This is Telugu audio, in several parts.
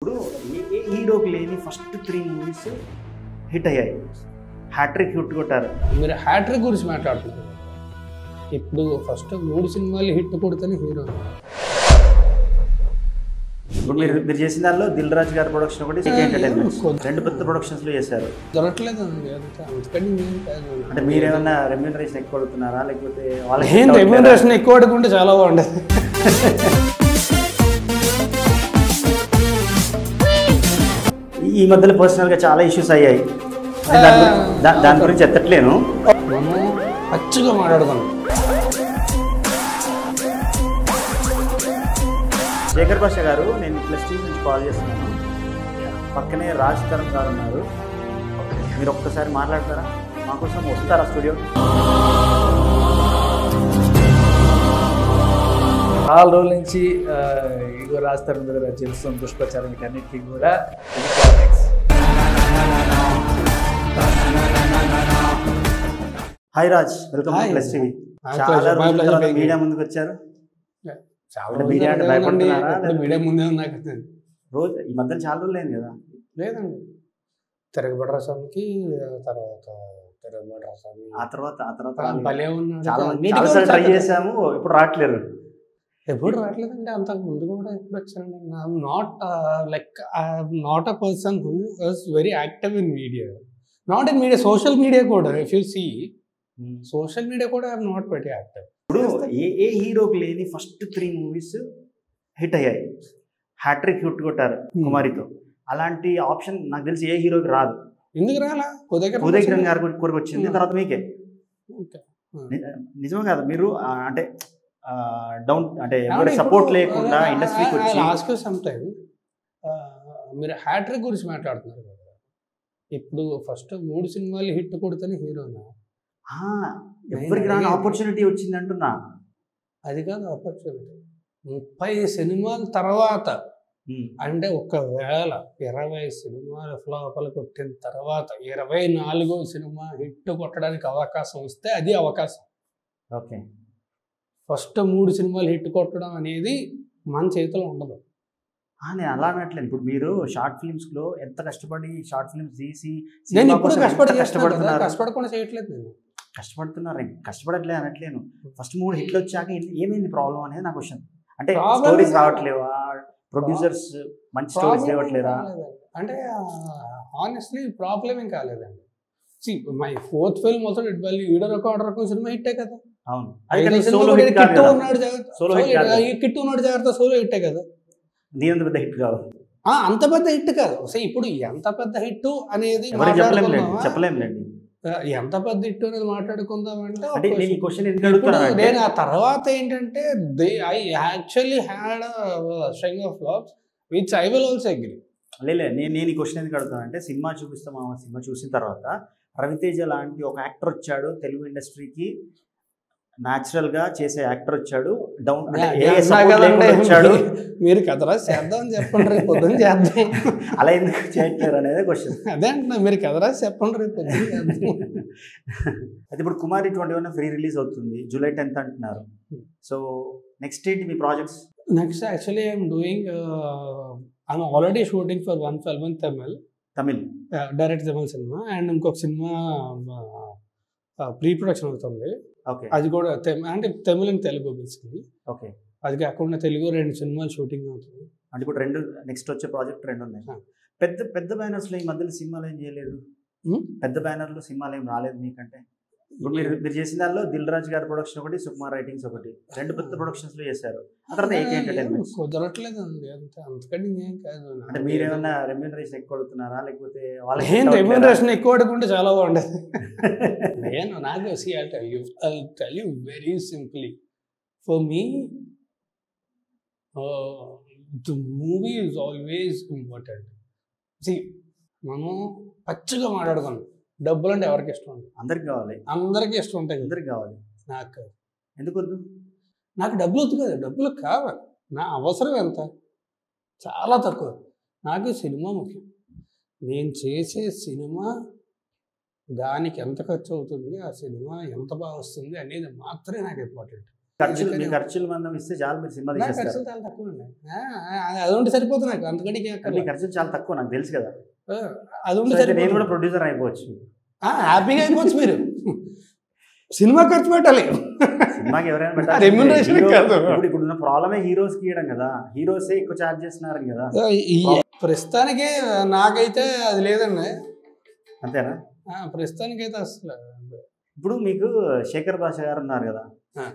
ఇప్పుడు ఏ హీరోకి లేని ఫస్ట్ 3 మూవీస్ హిట్ అయ్యాయి, హ్యాట్రిక్ హిట్ కొట్టారు. మీరు హ్యాట్రిక్ గురించి మాట్లాడుతున్నారు. ఇప్పుడు ఫస్ట్ 3 సినిమాలు హిట్ కొడితేనే హీరో. ఇప్పుడు మీరు చేసిన దానిలో దిల్ రాజు గారి ప్రొడక్షన్ ఒకటి, ఎంటర్టైన్మెంట్ 2 పెద్ద ప్రొడక్షన్స్లో చేశారు. దొరకలేదు అంటే మీరేమన్నా రెమ్యూనరేషన్ ఎక్కువ అడుగుతున్నారా, లేకపోతే వాళ్ళకి రెమ్యూనరేషన్ ఎక్కువ అడుగుంటే చాలా బాగుండేది. ఈ మధ్యలో పర్సనల్గా చాలా ఇష్యూస్ అయ్యాయి, దాని గురించి ఎత్తట్లేను. మనం పచ్చిగా మాట్లాడుకున్నాం. శేఖర్ భాష గారు, నేను ప్లస్టీజ్ నుంచి కాల్ చేస్తున్నాను. పక్కనే రాజ్ తరుణ్ గారు ఉన్నారు. మీరు ఒక్కసారి మాట్లాడతారా? మా కోసం వస్తారా స్టూడియో? చాలా రోజుల నుంచి ఇగో రాజ్ తరుణ్ దగ్గర చేస్తున్న దుష్ప్రచారం వీటన్నిటికీ కూడా hi Raj, welcome to plus TV. చాలా మీడియా ముందుకు వచ్చారు. మీడియా ముందే ఉన్నాక రోజు ఈ మధ్యన చాలా రోజులు అయింది కదా? లేదండి, తిరగబడ్డ రసానికి ఆ తర్వాత భలే ఉన్నాడు. చాలా ట్రై చేసాము, ఇప్పుడు రావట్లేరు. ఎప్పుడు రావట్లేదండి. అంతకు ముందు కూడా ఎప్పుడు వచ్చానండి. Not a person who is very active in media, not in media, social media కూడా. If you see social media కూడా ఐఎమ్ నాట్ వెరీ యాక్టివ్. ఇప్పుడు ఏ హీరోకి లేని ఫస్ట్ 3 మూవీస్ హిట్ అయ్యాయి, హ్యాట్రిక్ హిట్ కొట్టారు కుమారితో. అలాంటి ఆప్షన్ నాకు తెలిసి ఏ హీరోకి రాదు. ఎందుకు రాలా? ఉదయ్ కిరణ్ గారి కొరకు వచ్చింది, తర్వాత మీకే. నిజమే కదా? మీరు అంటే డౌన్ అంటే సపోర్ట్ లేకుండా ఇండస్ట్రీకి వచ్చి ఆస్క్ సమ్ టైమ్ మీరు హ్యాట్రిక్ గురించి మాట్లాడుతున్నారు కదా. ఇప్పుడు ఫస్ట్ 3 సినిమాలు హిట్ కొడితేనే హీరోనా? ఎవరికి రాని ఆపర్చునిటీ వచ్చింది అంటున్నా. అది కాదు ఆపర్చునిటీ. 30 సినిమాల తర్వాత, అంటే ఒకవేళ 20 సినిమాలు ఫ్లాపులు కొట్టిన తర్వాత 24వ సినిమా హిట్ కొట్టడానికి అవకాశం వస్తే అది అవకాశం. ఓకే, ఫస్ట్ 3 సినిమాలు హిట్ కొట్టడం అనేది మన చేతిలో ఉండదు. నేను అలా అనట్లేదు. ఇప్పుడు మీరు షార్ట్ ఫిల్మ్స్ లో ఎంత కష్టపడి షార్ట్ ఫిల్మ్స్ తీసి, నేను ఇప్పుడు కష్టపడకుండా చేయట్లేదు. నేను కష్టపడట్లేదు అనట్లేను. ఫస్ట్ 3 హిట్లు వచ్చాక ఏమైంది ప్రాబ్లం అనేది నా క్వశ్చన్. అంటే స్టోరీస్ రావట్లేవా, ప్రొడ్యూసర్స్ మంచి స్టోరీస్ ఇవ్వట్లేదా? అంటే హానెస్ట్లీ ప్రాబ్లం ఏం కాలేదండి. My 4th film also it well, ఈడో రికార్డర్ సినిమా హిట్టే కదా. అవును, కిట్టు ఉన్నాడు జాగ్రత్త సోలో హిట్టే కదా. దీని పెద్ద హిట్ కాదు, అంత పెద్ద హిట్ కాదు. ఇప్పుడు ఎంత పెద్ద హిట్ అనేది చెప్పలేండి. ఎంత పెద్ద హిట్ అనేది మాట్లాడుకుందాం అంటే నేను ఆ తర్వాత ఏంటంటే I actually had string of flops which I will also agree. నేను ఈ క్వశ్చన్ ఎందుకు అడుగుతాను అంటే, సినిమా చూపిస్తాం, ఆ సినిమా చూసిన తర్వాత రవితేజ లాంటి ఒక యాక్టర్ వచ్చాడు తెలుగు ఇండస్ట్రీకి, న్యాచురల్ గా చేసే యాక్టర్ వచ్చాడు, వచ్చాడు. మీరు కథ చేద్దాం అని చెప్పండి, రేపు పొద్దున్న చేద్దాం. అలా ఎందుకు చేయట్లేరు అనేది క్వశ్చన్. అదే అంటున్నా, మీరు కథ చెప్పండి, రేపు పొద్దున్న చేద్దాం. అయితే ఇప్పుడు కుమారి 21 ఫ్రీ రిలీజ్ అవుతుంది, July 10th అంటున్నారు. సో నెక్స్ట్ ఏంటి మీ projects? Next actually I'm already shooting for 1 film in Tamil direct Tamil cinema, and ఇంకొక సినిమా ప్రీ ప్రొడక్షన్ అవుతుంది. అది కూడా అంటే Tamil and Telugu basically. Okay, అది కాకుండా తెలుగు 2 సినిమాలు షూటింగ్ అవుతుంది. అంటే ఇప్పుడు 2 నెక్స్ట్ వచ్చే ప్రాజెక్ట్ 2 ఉన్నాయి. పెద్ద బ్యానర్స్ లో ఈ మధ్యలో సినిమాలు ఏం చేయలేదు, పెద్ద బ్యానర్లో సినిమాలు ఏం రాలేదు మీకంటే? ఇప్పుడు మీరు చేసిన దానిలో దిల్ రాజు గారి ప్రొడక్షన్ ఒకటి, సుకుమార్ రైటింగ్స్ ఒకటి, 2 పెద్ద ప్రొడక్షన్స్ లో చేశారు. ఆ తర్వాత ఎంటర్టైన్మెంట్ కుదరట్లేదండి. అంతకంటే ఏం కాదు. అంటే మీరేమన్నా రెమ్యూనరేషన్ ఎక్కువ అడుగుతున్నారా, లేకపోతే వాళ్ళకి రెమ్యూనరేషన్ ఎక్కువ అడుగుంటే చాలా బాగుండేది. నేను నాకు tell you very simply, for me the movie is always important. మనం పచ్చిగా మాట్లాడుకున్నాం, డబ్బులు అంటే ఎవరికి ఇష్టం ఉంటుంది? అందరికి కావాలి. అందరికీ ఇష్టం ఉంటాయి, అందరికి కావాలి. నాకు ఎందుకు వద్దు? నాకు డబ్బులు వద్దు కదా, డబ్బులు కావాలి. నా అవసరం ఎంత? చాలా తక్కువ. నాకు సినిమా ముఖ్యం. నేను చేసే సినిమా దానికి ఎంత ఖర్చు అవుతుంది, ఆ సినిమా ఎంత బాగా వస్తుంది అనేది మాత్రమే నాకు ఇంపార్టెంట్. మీ ఖర్చులు మనం ఇస్తే చాలు, మీరు సినిమా ఖర్చులు తీసేస్తారు. చాలా తక్కువ అండి. అది ఉంటే సరిపోతుంది నాకు, అంతకంటే మీ ఖర్చులు చాలా తక్కువ, నాకు తెలుసు కదా. అది ఉంటే నేను సరిపోతుంది. కూడా ప్రొడ్యూసర్ అయిపోవచ్చు. హ్యాపీగా అయిపోవచ్చు మీరు. సినిమా ఖర్చు పెట్టాలి, సినిమాకి ఎవరైనా Remuneration కాదు. ఇప్పుడున్న ప్రాబ్లమే హీరోస్కి ఇవ్వడం కదా, హీరోసే ఎక్కువ ఛార్జ్ చేస్తున్నారు కదా. ప్రస్తుతానికి నాకైతే అది లేదండి. అంతేనా? ప్రస్తుతానికైతే అసలు. ఇప్పుడు మీకు శేఖర్ భాష గారు ఉన్నారు కదా,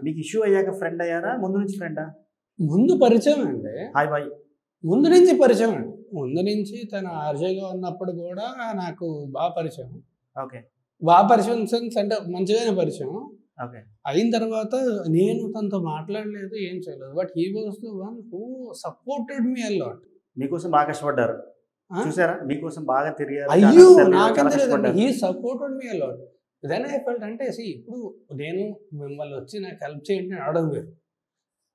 మీకు ఇష్యూ అయ్యాక ఫ్రెండ్ అయ్యారా, ముందు నుంచి ఫ్రెండా? ముందు పరిచయం అండి, హాయ్ బాయ్, ముందు నుంచి పరిచయం అండి. ముందు నుంచి తన ఆర్జేగా ఉన్నప్పుడు కూడా నాకు బాగా పరిచయం. ఓకే, బాగా పరిచయం సెన్స్ అంటే మంచిగానే పరిచయం. ఓకే. అయిన తర్వాత నేను తనతో మాట్లాడలేదు, ఏం చేయలేదు. But he was the one who supported me a lot. మీకోసం బాగా కష్టపడ్డారు, చూసారా? మీకోసం బాగా తిరిగారు. అయ్యో నాకేం తెలియదు, he supported me a lot. Then I felt అంటే ఇప్పుడు నేను మిమ్మల్ని వచ్చి నాకు హెల్ప్ చేయండి అని అడగడం వేరు,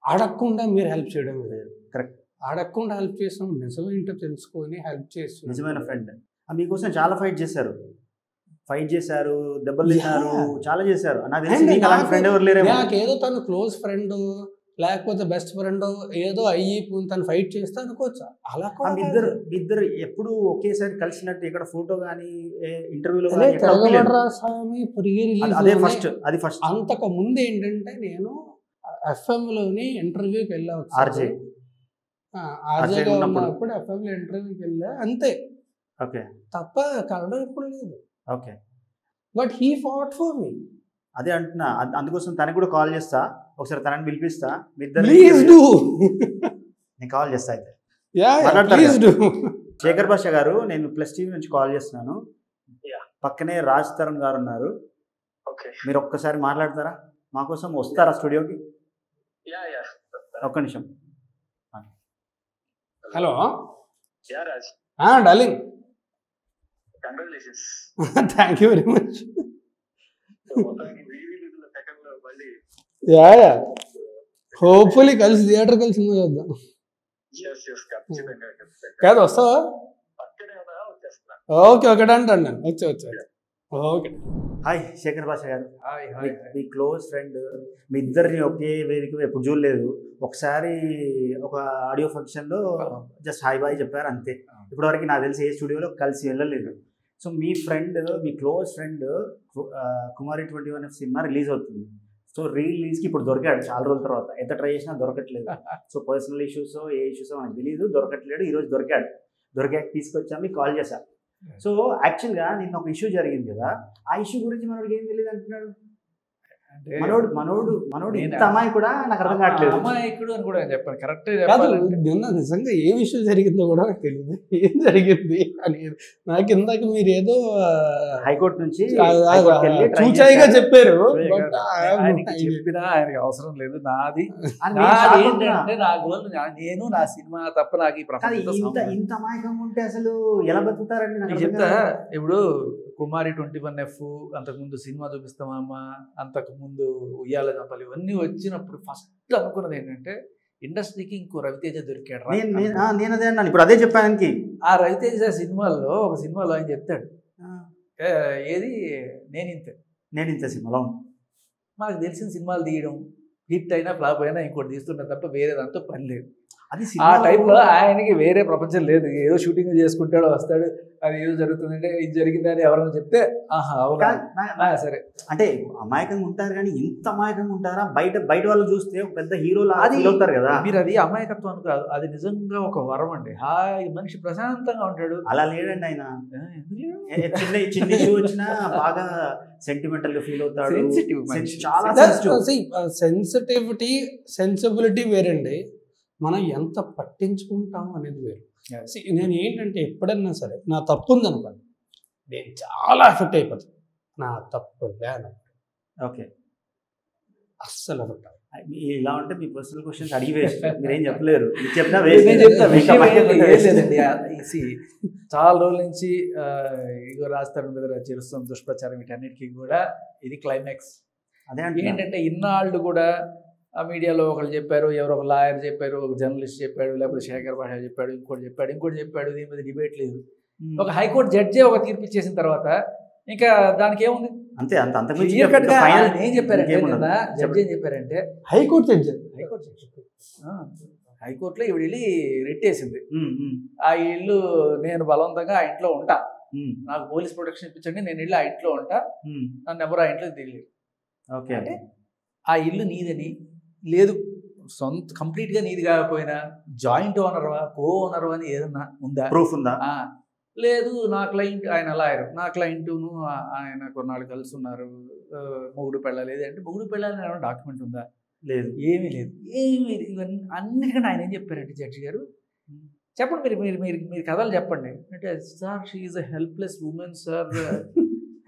అడగకుండా మీరు హెల్ప్ చేయడం వేరు. కరెక్ట్. అడగకుండా హెల్ప్ చేస్తాం, నిజమేంటో తెలుసుకొని హెల్ప్ చేస్తాం. నిజమైన ఫ్రెండ్. మీకోసం చాలా ఫైట్ చేశారు, దెబ్బలు తిన్నారు, చాలా చేశారు. నాకు తెలిసి మీకు అలాంటి ఫ్రెండ్ ఎవరు లేరేమో. నాకేదో తను క్లోజ్ ఫ్రెండ్ లేకపోతే బెస్ట్ ఫ్రెండ్ ఏదో అయ్యి తను ఫైట్ చేస్తే అనుకోవచ్చు. అలా ఇద్దరు ఎప్పుడు ఒకేసారి కలిసినట్టు ఇక్కడ ఫోటో కానీ ఇంటర్వ్యూలో అది ఫస్ట్. అంతకు ముందు ఏంటంటే నేను FM లోని ఇంటర్వ్యూకి వెళ్ళాను, ఆర్జేగా ఉన్నప్పుడు FM లో ఇంటర్వ్యూకి వెళ్ళా, అంతే. ఓకే. తప్ప కలవడం ఎప్పుడు లేదు. Okay. But he fought for me. అదే అంటున్నా, అందుకోసం తనకు కూడా కాల్ చేస్తా, ఒకసారి తనని పిలిపిస్తా. నేను కాల్ చేస్తా అయితే. శేఖర్ భాష గారు, నేను ప్లస్ టీవీ నుంచి కాల్ చేస్తున్నాను. పక్కనే రాజ్ తరుణ్ గారు ఉన్నారు, మీరు ఒక్కసారి మాట్లాడతారా? మా కోసం వస్తారా స్టూడియోకి? ఒక్క నిమిషం. Hello darling, thank you very much. Hopefully కలిసి థియేటర్ కలిసి సినిమా చూద్దాం. కాదు వస్తావా? ఓకే ఓకే అంటాను నేను, వచ్చా. ఓకే. హాయ్ శేఖర్ భాష గారు. మీ క్లోజ్ ఫ్రెండ్, మీ ఇద్దరిని ఒకే వేదిక ఎప్పుడు చూడలేదు. ఒకసారి ఒక ఆడియో ఫంక్షన్లో జస్ట్ హాయ్ బాయ్ చెప్పారు అంతే. ఇప్పటివరకు నాకు తెలిసి ఏ స్టూడియోలో కలిసి వెళ్ళలేదు. సో మీ ఫ్రెండ్, మీ క్లోజ్ ఫ్రెండ్ కుమారి 21 సినిమా రిలీజ్ అవుతుంది. సో రిలీజ్కి ఇప్పుడు దొరికాడు చాలా రోజుల తర్వాత. ఎంత ట్రై చేసినా దొరకట్లేదు. సో పర్సనల్ ఇష్యూస్ ఏ ఇష్యూస్ మనకు తెలియదు, దొరకట్లేడు. ఈరోజు దొరికాక తీసుకొచ్చా, మీకు కాల్ చేశా. సో యాక్చువల్గా నిన్న ఒక ఇష్యూ జరిగింది కదా, ఆ ఇష్యూ గురించి మనోడికి ఏం తెలియదు అంటున్నాడు. మనోడు ఇంత అమ్మాయి కూడా నాకు అర్థం కావట్లేదు. అమాయకుడు అని కూడా చెప్పాను, కరెక్ట్. నిన్న నిజంగా ఏ విషయం జరిగిందో కూడా నాకు తెలియదు, ఏం జరిగింది అనేది. నాకు ఇందాక మీరు ఏదో హైకోర్టు నుంచి చూచాయిగా చెప్పారు, చెప్పినా ఆయనకి అవసరం లేదు. నాది ఏంటంటే నా గోల్, నేను నా సినిమా తప్ప నాకు ఈ ప్రపంచంలో ఇంత అమాయకంగా ఉంటే అసలు ఎలా బతుకుతారండి నాకు చెప్తా. ఇప్పుడు కుమారి 21F, అంతకుముందు సినిమా చూపిస్తామమ్మా, అంతకుముందు ఉయ్యాల జంపాలి, ఇవన్నీ వచ్చినప్పుడు ఫస్ట్ అనుకున్నది ఏంటంటే ఇండస్ట్రీకి ఇంకో రవితేజ దొరికాడు. నేను అదే అన్నాను, ఇప్పుడు అదే చెప్పాను. ఆ రవితేజ సినిమాలో ఒక సినిమాలో ఆయన చెప్తాడు, ఏది నేను ఇంత సినిమాలో మాకు తెలిసిన సినిమాలు తీయడం, హిట్ అయినా ఫ్లాప్ అయినా ఇంకోటి తీస్తుంటారు తప్ప వేరే దాంతో పని లేదు. అది ఆ టైంలో ఆయనకి వేరే ప్రపంచం లేదు. ఏదో షూటింగ్ చేసుకుంటాడో వస్తాడు, అది ఏదో జరుగుతుందంటే ఇది జరిగిందని ఎవరైనా చెప్తే ఆహా అవునా సరే. అంటే అమాయకంగా ఉంటారు కానీ ఇంత అమాయకంగా ఉంటారా? బయట వాళ్ళు చూస్తే ఒక పెద్ద హీరోలా అవుతారు కదా. మీరు అది అమాయకత్వం కాదు, అది నిజంగా ఒక వరం అండి. హాయ్ మనిషి ప్రశాంతంగా ఉంటాడు. అలా లేడండి ఆయన. చిన్న ఇష్యూ వచ్చినా బాగా సెంటిమెంటల్ గా ఫీల్ అవుతాడు. సెన్సిబిలిటీ వేరండి, మనం ఎంత పట్టించుకుంటాం అనేది వేరు. నేను ఏంటంటే ఎప్పుడన్నా సరే నా తప్పు ఉందనుకోండి, నేను చాలా ఎఫెక్ట్ అయిపోతాను. నా తప్పు లేదు, ఓకే, అస్సలు ఎఫెక్ట్. ఇలా ఉంటే మీ పర్సనల్ క్వశ్చన్స్ అడిగి వేస్ట్, మీరేం చెప్పలేరు. చాలా రోజుల నుంచి ఇగో రాస్తారు మీద చేరుస్తున్న దుష్ప్రచారం, వీటన్నిటికీ కూడా ఇది క్లైమాక్స్. అదే ఏంటంటే ఇన్నాళ్ళు కూడా ఆ మీడియాలో ఒకళ్ళు చెప్పారు, ఎవరో ఒక లాయర్ చెప్పారు, ఒక జర్నలిస్ట్ చెప్పాడు, లేకపోతే శేఖర్ భాష చెప్పాడు, ఇంకోటి చెప్పాడు. దీని మీద డిబేట్ లేదు. ఒక హైకోర్టు జడ్జే ఒక తీర్పు ఇచ్చేసిన తర్వాత ఇంకా దానికి ఏముంది అంతే, అంత క్లియర్ కట్ గా ఏం చెప్పారంటే జడ్జి ఏం చెప్పారంటే హైకోర్టు జడ్జి హైకోర్టులో ఇవి వెళ్ళి రెట్టేసింది. ఆ ఇల్లు నేను బలవంతంగా ఆ ఇంట్లో ఉంటా, నాకు పోలీస్ ప్రొటెక్షన్ ఇప్పించండి, నేను వెళ్ళి ఆ ఇంట్లో ఉంటా, నన్ను ఎవరు ఆ ఇంట్లో తెలియదు. అంటే ఆ ఇల్లు నీదని లేదు, సొంత కంప్లీట్గా నీది కాకపోయినా జాయింట్ ఓనర్వా కో ఓనర్వా అని ఏదన్నా ఉందా, ప్రూఫ్ ఉందా? లేదు, నా క్లయింట్ ఆయన లాయర్, నా క్లయింటును ఆయన కొన్నాళ్ళు కలిసి ఉన్నారు, మొగుడు పెళ్ళాలి అంటే మొగుడు పెళ్ళాలని ఏమైనా డాక్యుమెంట్ ఉందా? లేదు, ఏమీ లేదు. ఇవన్నీ అన్నిటికంటే ఆయన ఏం చెప్పారంటే జడ్జి గారు, చెప్పండి మీరు మీరు మీరు మీరు కథలు చెప్పండి అంటే, sir she is a helpless women sir.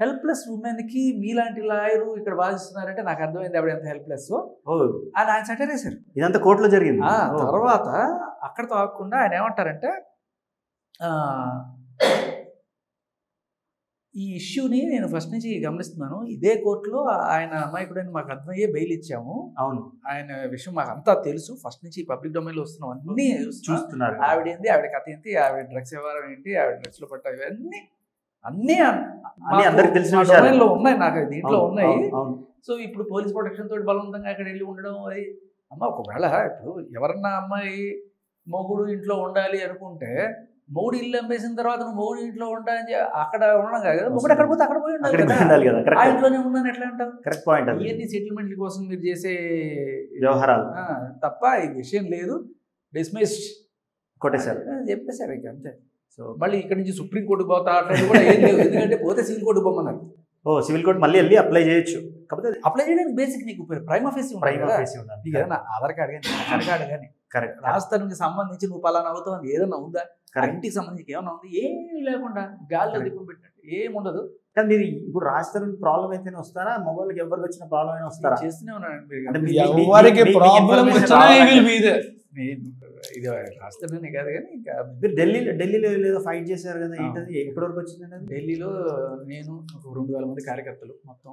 Helpless ఉమెన్కి మీలాంటి లాయరు ఇక్కడ వాదిస్తున్నారంటే నాకు అర్థమైంది ఆవిడ ఎంత హెల్ప్లెస్ అని ఆయన సటరేశారు. ఇదంతా కోర్టులో జరిగింది. తర్వాత అక్కడతో ఆగకుండా ఆయన ఏమంటారంటే, ఈ ఇష్యూని నేను ఫస్ట్ నుంచి గమనిస్తున్నాను, ఇదే కోర్టులో ఆయన అమాయకుడని మాకు అర్థమయ్యే బెయిల్ ఇచ్చాము. అవును, ఆయన విషయం మాకు అంతా తెలుసు, ఫస్ట్ నుంచి పబ్లిక్ డొమైన్లో వస్తున్నాం, అన్నీ చూస్తున్నారు. ఆవిడ ఏంటి, ఆవిడ కథ ఏంటి, ఆవిడ డ్రగ్స్ వ్యవహారం ఏంటి, ఆవిడ డ్రగ్స్లో పట్ట ఇవన్నీ అన్నీ అందరికి తెలిసిన డొమైన్లో ఉన్నాయి, నాకు దీంట్లో ఉన్నాయి. సో ఇప్పుడు పోలీస్ ప్రొటెక్షన్ తోటి బలవంతంగా అక్కడ వెళ్ళి ఉండడం అది అమ్మ, ఒకవేళ ఇప్పుడు ఎవరన్నా అమ్మాయి మొగుడు ఇంట్లో ఉండాలి అనుకుంటే, మొగుడు ఇల్లు అమ్మేసిన తర్వాత నువ్వు మొగుడు ఇంట్లో ఉంటాయని అక్కడ ఉండడం కాదు కదా, మొగుడు అక్కడ పోతే అక్కడ పోయి ఉండాలి కదా, ఆ ఇంట్లోనే ఉన్నాను ఎట్లా అంటావు? Correct point. ఇవన్నీ సెటిల్మెంట్ల కోసం మీరు చేసే వ్యవహారాలు తప్ప ఈ విషయం లేదు, డిస్మిస్డ్ కొట్టేశారు చెప్పేశారు ఇక అంతే. సో మళ్ళీ ఇక్కడ నుంచి సుప్రీంకోర్టుకు పోతా అట్లా కూడా ఏం లేవు, ఎందుకంటే పోతే సివిల్ కోర్టుకు పోమన్నారు. సివిల్ కోర్టు మళ్ళీ వెళ్ళి అప్లై చేయొచ్చు. కాకపోతే అప్లై చేయడానికి బేసిక్ నీకు ప్రైమా ఫేసి ఉండాలి కదా, ఆధార్ కార్డు కానీ పాన్ కార్డు కానీ, కరెక్ట్, రాజస్థానానికి సంబంధించి నువ్వు పలానా అవుతావు ఏదన్నా ఉందా, ఇంటికి సంబంధించి ఏమన్నా ఉంది, ఏమీ లేకుండా గాలిలో దీపం పెట్టినట్టు ఏముండదు. కానీ మీరు ఇప్పుడు రాజస్థాన్ ప్రాబ్లం అయితేనే వస్తారా, మొబైల్కి ఎవరికి వచ్చిన ప్రాబ్లం అయినా వస్తారా? చేస్తూనే ఉన్నాను. ఇది రాజస్థానే కాదు కానీ ఇంకా మీరు ఢిల్లీలో ఏదో ఫైట్ చేశారు కదా, ఏంటది ఎక్కడి వరకు వచ్చిందండి? ఢిల్లీలో నేను ఒక 2000 మంది కార్యకర్తలు, మొత్తం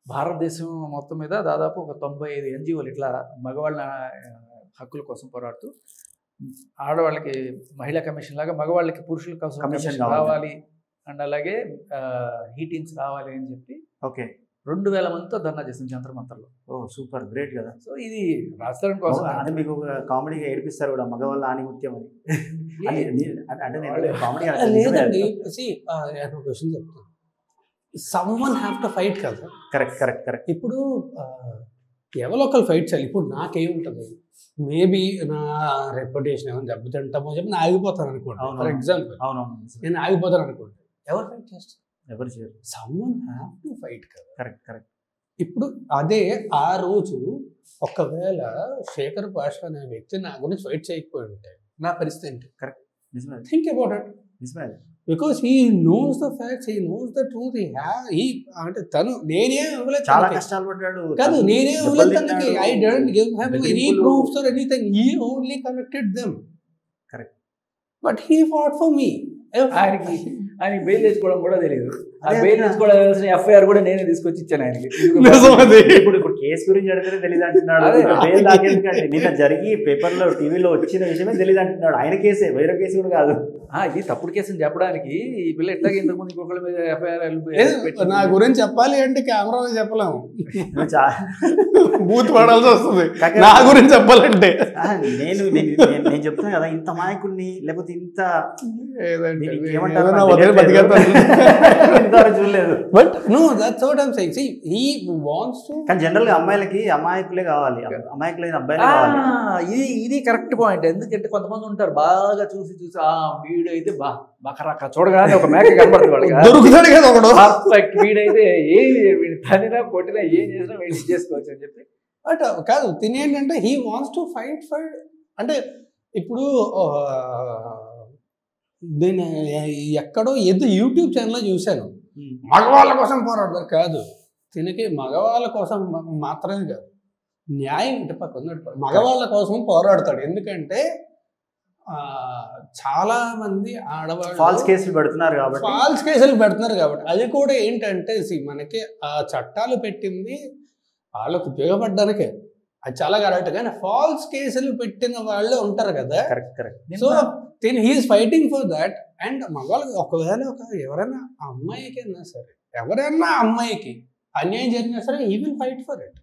భారతదేశం మొత్తం మీద దాదాపు ఒక 95 NGOలు ఇట్లా మగవాళ్ళ హక్కుల కోసం పోరాడుతూ, ఆడవాళ్ళకి మహిళా కమిషన్ లాగా మగవాళ్ళకి పురుషుల కోసం కమిషన్ రావాలి అండ్ అలాగే హీటింగ్స్ రావాలి అని చెప్పి 2000 మందితో ధర్నా చేసింది జంతర్ మంతర్లో. సూపర్, గ్రేట్ కదా. సో ఇది రాజస్థాన్ కోసం అంటే మీకు కామెడీగా ఏడిపిస్తారు కూడా మగవాళ్ళ ఆనిముత్యం అని. అంటే కామెడీ లేదండి, క్వశ్చన్ చెప్తాను, సమ్వన్ హ్యావ్ టు ఫైట్ కదా. కరెక్ట్. ఇప్పుడు ఎవరో ఒకరు ఫైట్ చేయాలి. ఇప్పుడు నాకేముంటుంది, మేబీ నా రెప్యుటేషన్ ఏమైనా దెబ్బతింటామో చెప్పి నేను ఆగిపోతాను అనుకోండి. ఫర్ ఎగ్జాంపుల్ నేను ఆగిపోతాను అనుకోండి, ఎవరు ఫైట్ చేస్తారు? ఎవరు చేయరు. సమ్వన్ హ్యావ్ టు ఫైట్ కదా. కరెక్ట్. ఇప్పుడు అదే ఆ రోజు ఒకవేళ శేఖర్ భాష అనే వ్యక్తి నా గురించి ఫైట్ చేయకపోయి ఉంటే నా పరిస్థితి ఏంటి? Correct, think about it. Because he knows the facts, he knows the truth. అంటే తను నేనే ఇవ్వలేదు, చాలా కష్టాలు పడ్డాడు కాదు, నేనే ఇవ్వలేదు తనకి. I don't give him any proofs or anything, he only connected them. Correct. But he fought for me. ఆయన బెయిల్ తెచ్చుకోవడం కూడా తెలియదు. ఆ బెయిల్ తెచ్చుకోవాల్సిన FIR కూడా నేనే తీసుకొచ్చి ఇచ్చాను ఆయనకి. ఇప్పుడు కేసు గురించి అడిగితే తెలియదు అంటున్నాడు. బెయిల్ దాకేందుకంటే నిన్న జరిగి పేపర్లో టీవీలో వచ్చిన విషయమే తెలియదు అంటున్నాడు. ఆయన కేసే, వేరే కేసు కూడా కాదు. ఇది తప్పుడు కేసు అని చెప్పడానికి ఈ పిల్ల ఎట్లాగే ఇంతకుముందు ఇంకొకళ్ళ మీద FIR నా గురించి చెప్పాలి అంటే కెమెరా చెప్పలేము, బూత్ పడాల్సి వస్తుంది. నా గురించి చెప్పాలంటే నేను చెప్తాను కదా, ఇంత మాయకుడిని లేకపోతే ఇంత చూడలేదు. But no, that's what I'm saying. See he wants to. కానీ జనరల్ గా అమ్మాయిలకి అమాయకులే కావాలి, అమాయకులైన అబ్బాయిలే కావాలి. ఇది కరెక్ట్ పాయింట్. ఎందుకంటే కొంతమంది ఉంటారు బాగా చూసి వీడియో అయితే బకరక్క చూడగానే ఒక మేక కనబడుతుంది వాళ్ళకి, దొరుకుతాడు కదా ఒకడు పర్ఫెక్ట్. వీడైతే తనినా కొట్టినా ఏం చేసినా వీడు చేసుకోవచ్చు అని చెప్పి. బట్ కాదు, తినేంటంటే he wants to fight for. అంటే ఇప్పుడు నేను ఎక్కడో ఏదో యూట్యూబ్ ఛానల్లో చూశాను, మగవాళ్ళ కోసం పోరాడతారు. కాదు, తినకి మగవాళ్ళ కోసం మాత్రమే కాదు, న్యాయం ఇటు పక్కన మగవాళ్ళ కోసం పోరాడతాడు. ఎందుకంటే చాలా మంది ఆడవాళ్ళు ఫాల్స్ కేసులు పెడుతున్నారు కాబట్టి అది కూడా ఏంటంటే మనకి ఆ చట్టాలు పెట్టింది వాళ్ళకు ఉపయోగపడడానికే, అది చాలా కరెక్ట్. కానీ ఫాల్స్ కేసులు పెట్టిన వాళ్ళే ఉంటారు కదా. So he's fighting for that. And మగవాళ్ళకి ఒకవేళ ఎవరైనా అమ్మాయికైనా సరే ఎవరైనా అమ్మాయికి అన్యాయం జరిగినా సరే he will fight for it.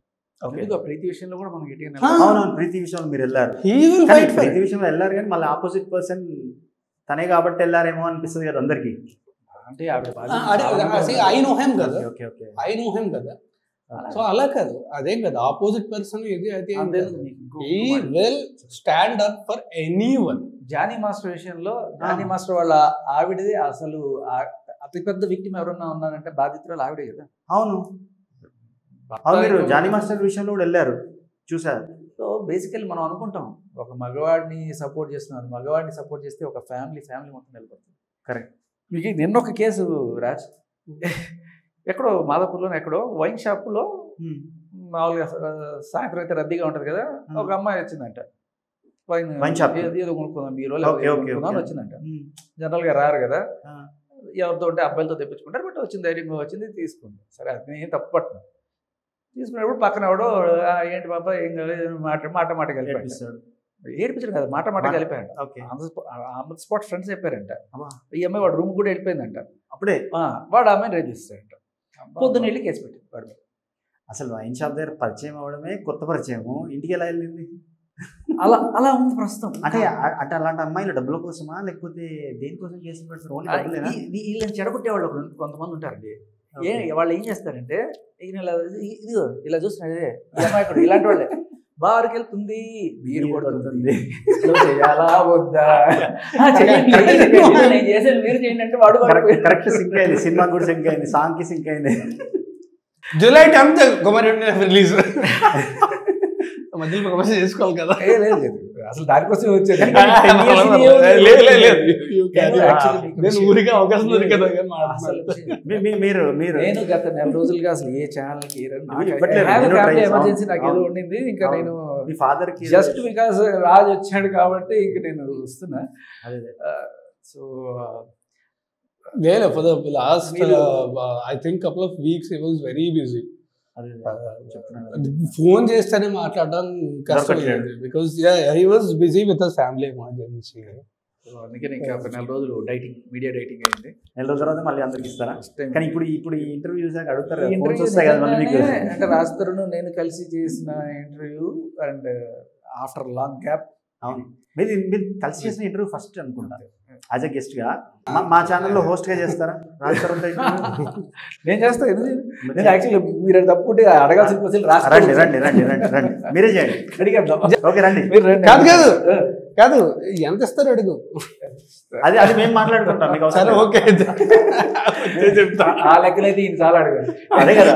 ప్రీతి విషయంలో కూడా మనం గట్టిగా అవునవును, ప్రీతి విషయంలో మీరు వెళ్ళారు, he will fight for Preethi it. విషయంలో వెళ్ళారు, కానీ మళ్ళీ ఆపోజిట్ పర్సన్ తనే కాబట్టి వెళ్ళారేమో అనిపిస్తుంది కదా అందరికి. అంటే I know him కదా, okay okay, I know him కదా. సో అలా కాదు, అదేం కదా ఆపోజిట్ పర్సన్ ఇది అది he will stand up for anyone. Jani master విషయంలో జానీ మాస్టర్ వాళ్ళ ఆవిడది అసలు అతిపెద్ద విక్టిమ్ ఎవరన్నా ఉన్నారంటే బాధితురాలు ఆవిడే కదా. అవును అవును, మీరు జానీ మాస్టర్ విషయంలో కూడా వెళ్ళారు చూసారు. సో బేసికల్లీ మనం అనుకుంటాం ఒక మగవాడిని సపోర్ట్ చేస్తున్నారు, మగవాడిని సపోర్ట్ చేస్తే ఒక ఫ్యామిలీ మొత్తం నిలబడుతుంది. కరెక్ట్. మీకు నిన్న ఒక కేసు రాజ్, ఎక్కడో మాదాపూర్లో ఎక్కడో వైన్ షాప్లో మామూలుగా సాయంత్రం అయితే రద్దీగా ఉంటుంది కదా, ఒక అమ్మాయి వచ్చిందంట వైన్ షాప్ ఏదో కొనుక్కుందాం మీరు వచ్చిందంట. జనరల్గా రారు కదా, ఎవరితో ఉంటే అబ్బాయిలతో తెప్పించుకుంటారు, బట్ వచ్చింది ధైర్యంగా వచ్చింది తీసుకుంది. సరే అది ఏం తప్పు పట్టిన తీసుకున్నప్పుడు పక్కన ఎవడో ఏంటి బాబా ఏం మాట కలిపాడు, ఏడిపించాడు కదా, మాట కలిపాడు. ఆన్ స్పాట్ ఫ్రెండ్స్ చెప్పారంట, ఈ అమ్మాయి వాడు రూమ్ కూడా వెళ్ళిపోయిందంట. అప్పుడే వాడు అమ్మాయిని రేపు చేస్తాడంట. పొద్దున్న వెళ్ళి కేసు పెట్టింది వాడు. అసలు వైన్ షాప్ దగ్గర పరిచయం అవడమే కొత్త పరిచయము, ఇంటికి ఎలా వెళ్ళింది? అలా ఉంది ప్రస్తుతం. అంటే అలాంటి అమ్మాయిలు డబ్బుల కోసమా లేకపోతే దేనికోసం కేసులు పెడతారు? వీళ్ళని చెడగొట్టే వాళ్ళు కొంతమంది ఉంటారండి. వాళ్ళు ఏం చేస్తారంటే ఇదిగో ఇలా చూస్తున్నాడే అమ్మాయి ఇలాంటి వాళ్ళే బారుకి వెళ్తుంది, బీరు కొడుతుంది, చేయాలా వద్దా నేను చేసేది మీరు చేయండి అంటే వాడు కరెక్ట్ సింక్ అయింది, సినిమా కూడా సింక్ అయింది, సాంగ్ కి సింక్ అయింది. జూలై 10th కుమారుడు రిలీజ్ మధ్యలో ఒక మెసేజ్ చేసుకోవాలి కదా. లేదు అసలు దానికోసం వచ్చేది ఊరికే అవకాశం దొరికదా. నేను గత 4 రోజులుగా అసలు ఏ ఛానల్కి ఎమర్జెన్సీ నాకు ఏదో ఉండింది, ఇంకా నేను మీ ఫాదర్ కి జస్ట్ బికాస్ రాజు వచ్చాడు కాబట్టి ఇంక నేను వస్తున్నా. So for the last I think couple of weeks he was very busy. Phone చేస్తేనే మాట్లాడడం కష్టమైంది because he was busy with his family emergency. అందుకే ఇంకా 4 రోజులు డైటింగ్, మీడియా డైటింగ్ అయింది. 4 రోజుల తర్వాత మళ్ళీ అందరికి ఇస్తారా? కానీ ఇప్పుడు ఈ ఇంటర్వ్యూ చూసాక అడుగుతారు అంటే రాజుతరును నేను కలిసి చేసిన interview and after long gap. అవును, మీరు కలిసి చేసిన ఇంటర్వ్యూ ఫస్ట్ అనుకుంటా యాజ్ ఎ గెస్ట్ గా మా ఛానల్లో హోస్ట్ గా చేస్తారా? నేను చేస్తాను. నేను యాక్చువల్లీ మీరు తప్పుకుంటే అడగాల్సిన క్వశ్చన్ రండి మీరే చేయండి. అడిగేద్దాం. ఓకే రండి. కాదు ఎంత ఇస్తారు అడుగు, అది మేము మాట్లాడుకుంటాం. మీకు సరే ఓకే చెప్తా. ఆ లెక్కనైతే ఈయన చాలా అడగాలి. అదే కదా.